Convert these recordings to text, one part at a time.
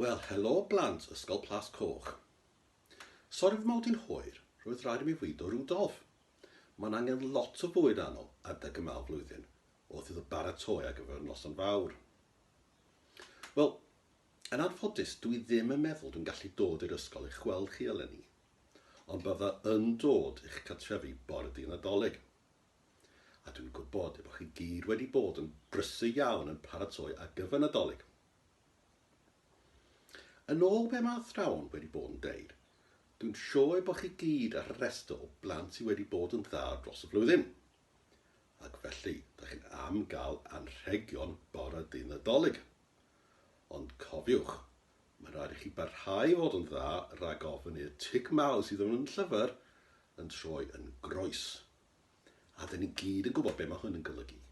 Wel, helo blant Ysgol Plas Coch. Sori fy mod i'n hwyr, roedd rhaid i mi fwydo Rudolf. Mae'n angen lot o fwyd anol adeg yma o flwyddyn, wrth iddo baratoi ar gyfer noson fawr. Wel, yn anffodus, dwi ddim yn meddwl dwi'n gallu dod i'r ysgol i'ch gweld chi eleni, ond bydda yn dod i'ch cartrefi bore dydd Nadolig. A dwi'n gwybod bod chi gyd wedi bod yn brysu iawn yn paratoi ar gyfer Nadolig. Yn ôl be mae athrawon wedi bod yn deud, dwi'n siŵr bod chi gyd ar y restr o blant sydd wedi bod yn dda dros y flwyddyn. Ac felly, da chi'n am gael anrhegion bore dydd Nadolig. Ond cofiwch, mae'n rhaid i chi barhau fod yn dda rhag ofyn i'r tic mawr sydd yn llyfr yn troi yn groes. A dyn ni gyd yn gwybod be mae hwn yn golygu.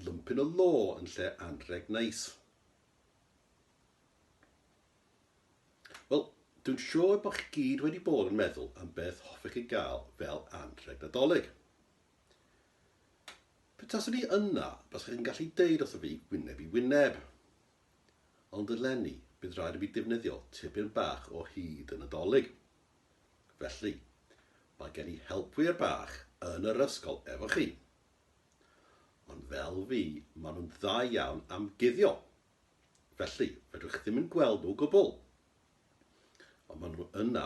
Lumpyn o lo yn lle anrheg neis. Wel, dwi'n siŵr bod chi gyd wedi bod yn meddwl am beth hoffech chi gael fel anrheg Nadolig. Petaswn ni yna, bys chi'n gallu deud wrtho fi wyneb i wyneb. Ond eleni, bydd rhaid i fi defnyddio tipyn bach o hyd y Nadolig. Felly, mae gen i helpwyr bach yn yr ysgol efo chi. Ond fel fi, maen nhw'n dda iawn am guddio. Felly, fedrwch ddim yn gweld nhw gwbl. Ond maen nhw yna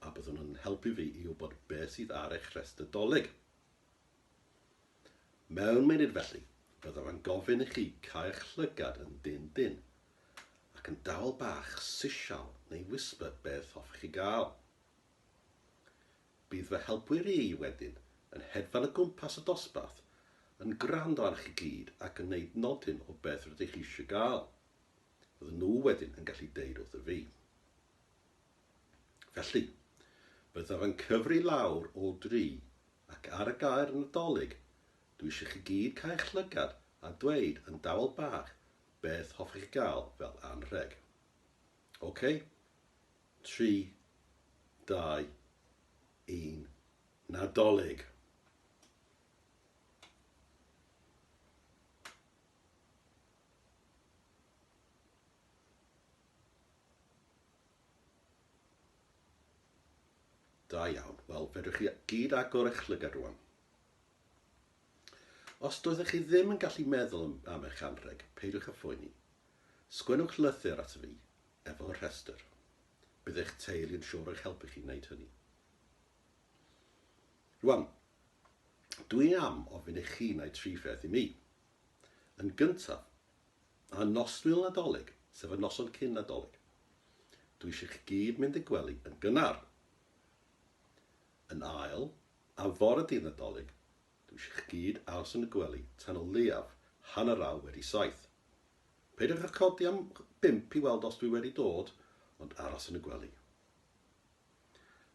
a byddwn nhw'n helpu fi i wybod beth sydd ar eich restr Nadolig. Mewn munud felly, byddaf yn gofyn i chi cael eich llygad yn dyn ac yn dawel bach sisial neu whisper beth hoffech chi gael. Bydd fy helpwyr i wedyn yn hedfan y gwmpas y dosbarth yn gwrando ar chi gyd ac yn gwneud nodyn o beth rydych chi eisiau gael. Bydden nhw wedyn yn gallu deud wrtho fi. Felly, byddaf yn cyfri lawr o dri ac ar y gair Nadolig, dwi eisiau chi gyd cael eich llygad a dweud yn dawel bach beth hoffech chi gael fel anrheg. OK? 3, 2, 1, Nadolig. Da iawn. Wel, fedrwch chi gyd agor eich llygad rwan. Os doeddech chi ddim yn gallu meddwl am eich anrheg, peidiwch â phoeni. Sgwennwch lythyr at fi efo rhestr. Bydd eich teulu yn siŵr eich helpu chi wneud hynny. Rwan, dwi am ofyn i chi wneud 3 pheth i mi. Yn gyntaf, a noswyl Nadolig, sef y noson cyn Nadolig, dwi eisiau chi gyd mynd i gwely yn gynnar. Yn ail, a fore dydd Nadolig, dwi eisiau chi gyd aros yn y gwely tan o leiaf hanner awr wedi 7. Peidiwch â codi am 5 i weld os dwi wedi dod, ond aros yn y gwely.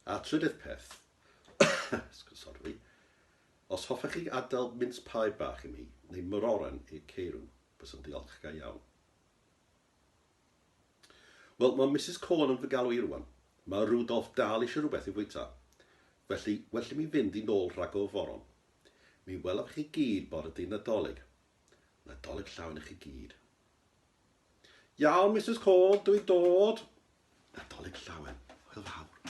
A trydydd peth, sorry, os hoffech chi adael mince pie bach i mi, neu mororen i'r ceirw, bys yn diolchgar iawn. Wel, mae Mrs Corn yn fy galw i rwan. Mae Rudolf dal eisiau rhywbeth i fwyta. Felly, well i mi fynd i nôl rhag o foron. Mi welaf chi gyd bore dydd Nadolig. Nadolig llawn i chi gyd. Iawn, Mrs Corn, dwi'n dod. Nadolig llawen. Hwyl fawr.